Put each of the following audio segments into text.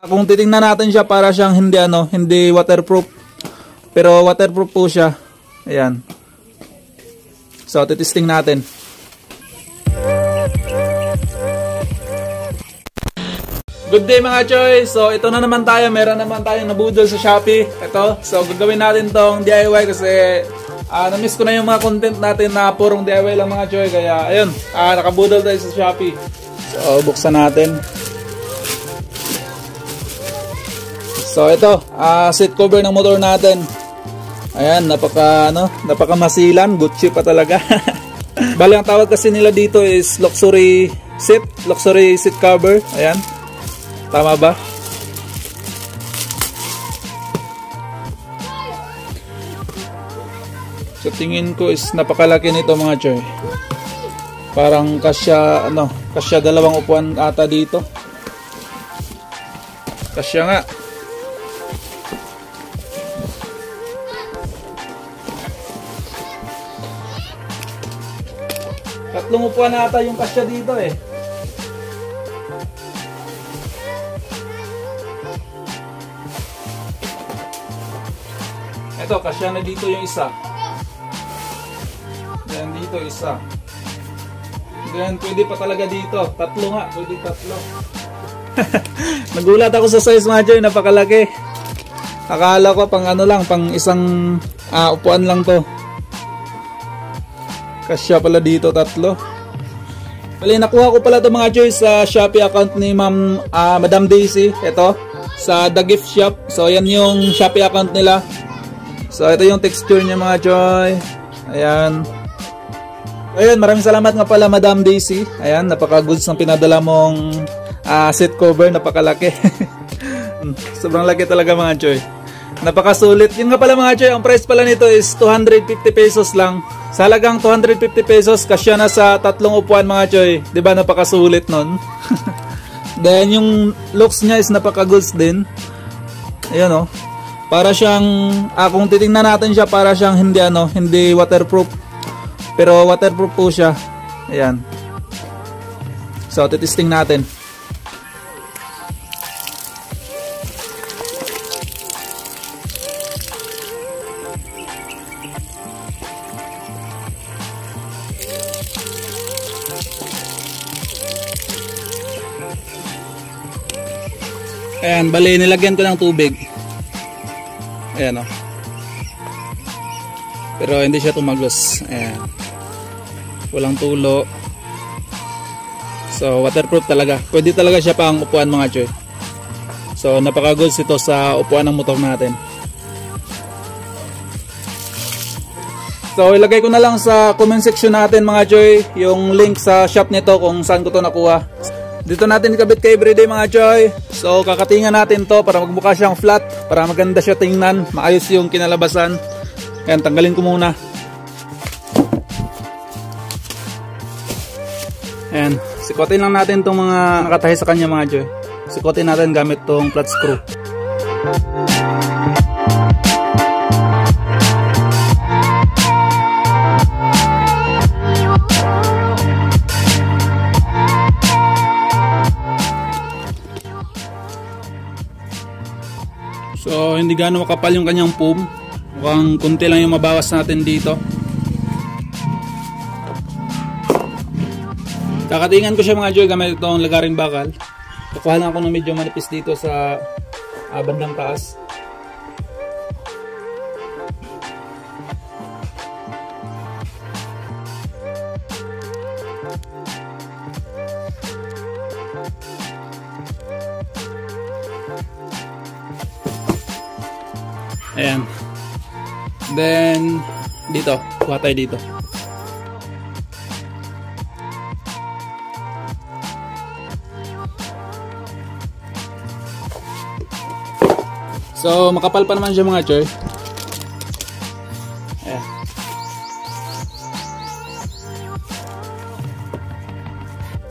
Kung titingnan natin siya, para siyang hindi waterproof. Pero waterproof po siya. Ayan. So, titesting natin. Good day mga choy. So, ito na naman tayo. Meron naman tayong nabudol sa Shopee. Ito. So, gagawin natin tong DIY kasi na-miss ko na yung mga content natin na purong DIY lang mga choy. Kaya, ayun. Nakabudol tayo sa Shopee. So, buksan natin. So ito, seat cover ng motor natin. Ayan, napaka masilan, Gucci pa talaga. Bali ang tawag kasi nila dito is luxury seat cover. Ayan. Tama ba? So tingin ko is napakalaki nito mga choy. Parang kasya dalawang upuan ata dito. Kasya nga. Tatlong upuan na ata yung kasya dito eh. Ito, kasya na dito yung isa. Then dito isa. Then pwede pa talaga dito. Tatlo nga, pwede tatlo. Nagulat ako sa size mga choy, napakalaki. Akala ko pang pang isang upuan lang to. Kasya pala dito tatlo. Bali, nakuha ko pala ito mga choy sa Shopee account ni Madam Daisy. Ito, sa The Gift Shop. So, yan yung Shopee account nila. So, ito yung texture niya mga choy. Ayan. Ayun, maraming salamat nga pala Madam Daisy. Ayan, napaka-goods ng pinadala mong seat cover. Napakalaki. Sobrang laki talaga mga choy. Napakasulit. Yun nga pala mga choy, ang price pala nito is 250 pesos lang. Sa halagang 250 pesos, kasya na sa tatlong upuan mga choy. Diba napakasulit nun? Then yung looks niya is napaka-goods din. Ayan o. Para siyang, kung titingnan natin siya, para siyang hindi waterproof. Pero waterproof po siya. Ayan. So, titesting natin. Ayan, bali nilagyan ko ng tubig. Ayan o. Pero hindi siya tumagos. Ayan. Walang tulo. So waterproof talaga. Pwede talaga siya pang upuan mga choy. So napaka-goods ito sa upuan ng motor natin. So ilagay ko na lang sa comment section natin mga choy yung link sa shop nito kung saan ko to nakuha. Dito natin ikabit kay everyday mga choy. So kakatingan natin to para magmukha siyang flat, para maganda siya tingnan, maayos yung kinalabasan. Ayan, tanggalin ko muna. Ayan, sikotin lang natin itong mga nakatahi sa kanya mga choy. Sikotin natin gamit tong flat screw. So hindi gaano makapal yung kanyang foam. Mukhang kunti lang yung mabawas natin dito. Kakatingan ko siya mga choy gamit itong lagaring bakal. Kukuha lang ako ng medyo manipis dito sa bandang taas. Ayan. Then dito, kuha tayo dito. So makapal pa naman siya mga choy. Ayan.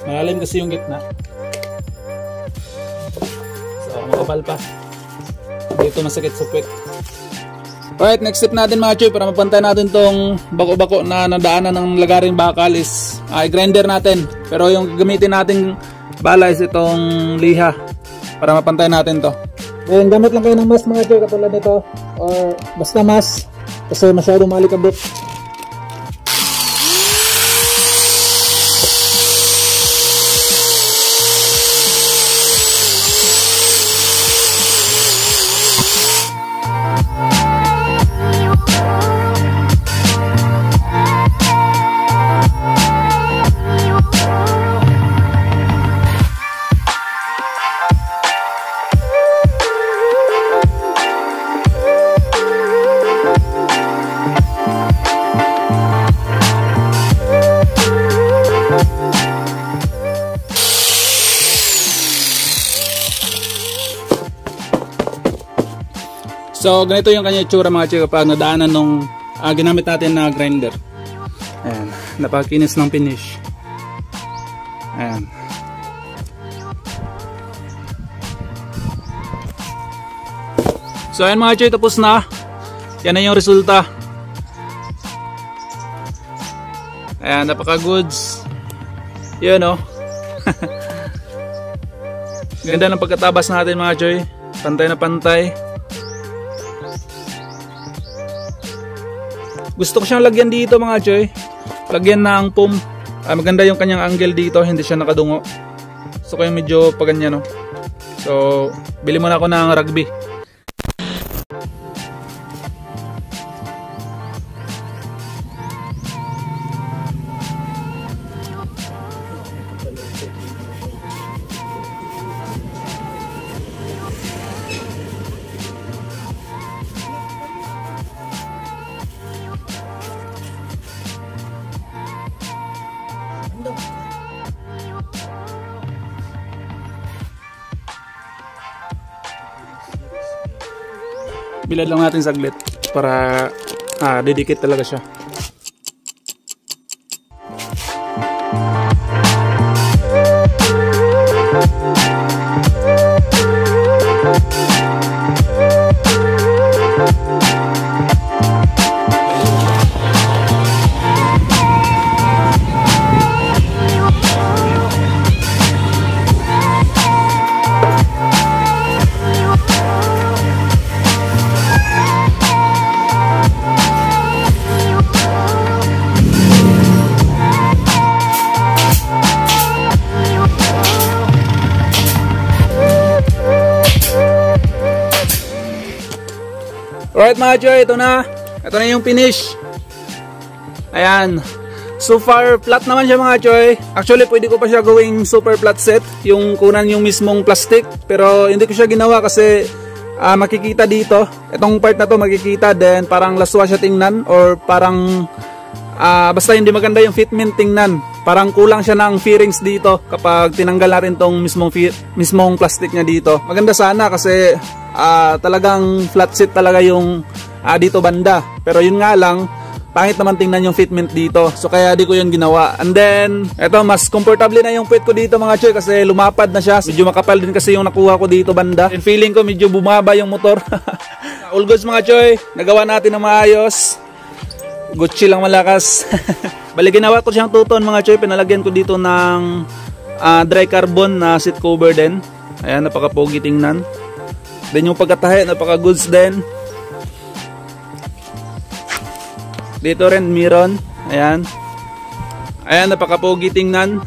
Malalim kasi yung gitna. So makapal pa. Dito masakit sa puwet. Alright, next step natin mga choy para mapantay natin tong bako-bako na nadaanan ng lagaring bakal is i-grinder natin. Pero yung gagamitin nating bala is itong liha. para mapantay natin to. Then gamit lang kayo ng mask mga choy, katulad nito, or basta mask kasi masyado malikabot. So ganito yung kanya itsura mga choy kapag nadaanan nung ginamit natin na grinder. Ayan, napakinis ng finish. Ayan. So ayan mga choy, tapos na. Yan na yung resulta. Ayan, napaka goods. Yun o. Ganda ng pagkatabas natin mga choy. Pantay na pantay. Gusto ko siyang lagyan dito mga choy. Lagyan ng foam. Maganda yung kanyang angle dito, hindi siya nakadungo. So kaya medyo paganyan no. So bili muna ako ng rugby. Bilad lang natin saglit para didikit talaga siya. Alright mga choy, ito na yung finish. Ayan. So far, flat naman siya mga choy. Actually, pwede ko pa siya gawing super flat set. Yung kunan yung mismong plastic. Pero hindi ko siya ginawa kasi makikita dito. Itong part na to makikita. Then parang laswa siya tingnan. Or parang basta hindi maganda yung fitment tingnan. Parang kulang siya ng fairings dito kapag tinanggal natin tong mismong plastic niya dito. Maganda sana kasi talagang flat set talaga yung dito banda. Pero yun nga lang, pangit naman tingnan yung fitment dito. So kaya di ko yun ginawa. And then, eto mas comfortable na yung puwet ko dito mga choy kasi lumapad na siya. Medyo makapal din kasi yung nakuha ko dito banda. And feeling ko medyo bumaba yung motor. All goods mga choy, nagawa natin na maayos. Gucci lang malakas. Bali ginawa ko siyang tuton mga choy. Pinalagyan ko dito ng dry carbon na seat cover din. Ayan, napaka-pogi tingnan. Then yung pagkatahe, napaka-goods din. Dito rin, meron. Ayan. Ayan, napaka-pogi tingnan.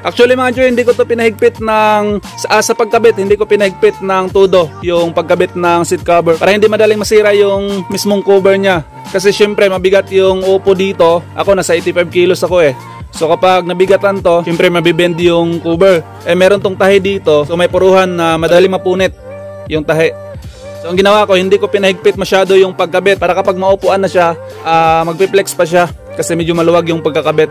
Actually mga choy, hindi ko to pinahigpit ng sa pagkabit, hindi ko pinahigpit ng todo yung pagkabit ng seat cover para hindi madaling masira yung mismong cover niya. Kasi syempre mabigat yung upo dito. Ako nasa 85 kilos ako eh. So kapag nabigatan to, syempre mabibend yung cover. Eh meron tong tahi dito, so may puruhan na madaling mapunit yung tahi. So ang ginawa ko, hindi ko pinahigpit masyado yung pagkabit para kapag maupuan na siya, magpi-flex pa siya kasi medyo maluwag yung pagkakabit.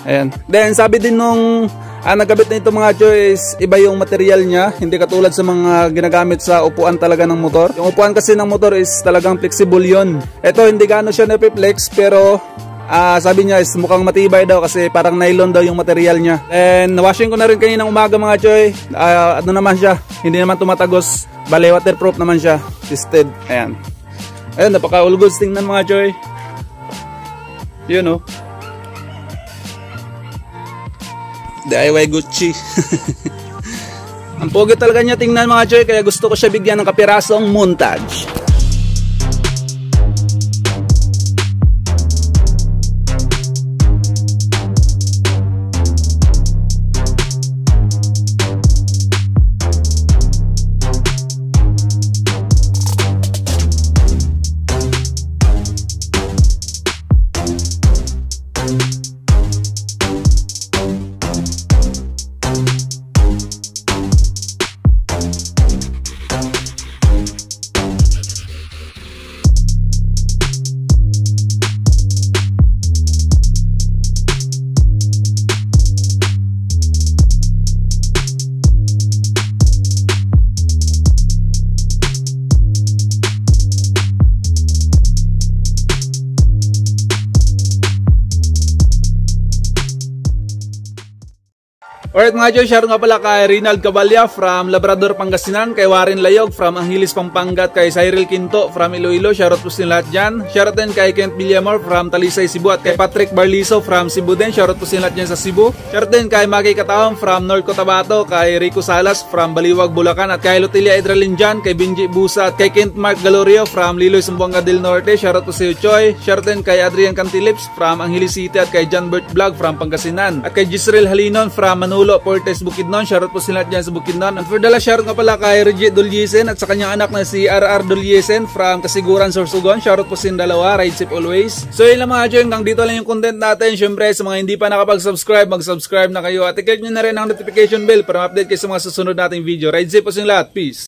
Ayan. Then sabi din nung nagkabit na ito mga choy is iba yung material niya, hindi katulad sa mga ginagamit sa upuan talaga ng motor. Yung upuan kasi ng motor is talagang flexible yon. Ito hindi gaano siya napiplex pero sabi niya is mukhang matibay daw kasi parang nylon daw yung material niya. And washing ko na rin kaninang umaga mga choy. Ano naman siya, hindi naman tumatagos. Bale waterproof naman siya, tested. Ayan. Ayun, napaka all goods tingnan mga choy. Yun oh. DIY Gucci. Ang pogi talaga niya tingnan mga choy, kaya gusto ko siya bigyan ng kapirasong montage. Alright mga Joy, share nga pala kay Rinald Caballa from Labrador, Pangasinan, kay Warren Layog from Angeles, Pampanga, kay Cyril Quinto from Iloilo, shoutout po sila lahat dyan. Shoutout din kay Kent Villamor from Talisay, Cebu, at kay Patrick Barliso from Cebu din, shoutout po sila lahat dyan sa Cebu. Shoutout din kay Maki Kataon from North Cotabato, kay Rico Salas from Baliwag, Bulacan, at kay Lotelia Edralin dyan, kay Benji Busa, at kay Kent Mark Galorio from Liloy, Zamboanga del Norte, shoutout po si Uchoy. Shoutout din kay Adrian Cantilips from Angeles City, at kay John Bert Vlog from Pangasinan, at kay Gisrel Halinon from Manolo, Portes, Bukidnon, shoutout po sila dyan sa Bukidnon. And for the last, shoutout nga pala kay Reggie Dulyesen at sa kanyang anak na si RR Dulyesen from Kasiguran, Sorsogon, shoutout po silang dalawa, ride safe always. So yun lang mga Joy, hanggang dito lang yung content natin. Syempre sa mga hindi pa nakapag-subscribe, mag-subscribe na kayo at i-click nyo na rin ang notification bell para ma-update kayo sa mga susunod nating video. Ride safe po silang lahat, peace!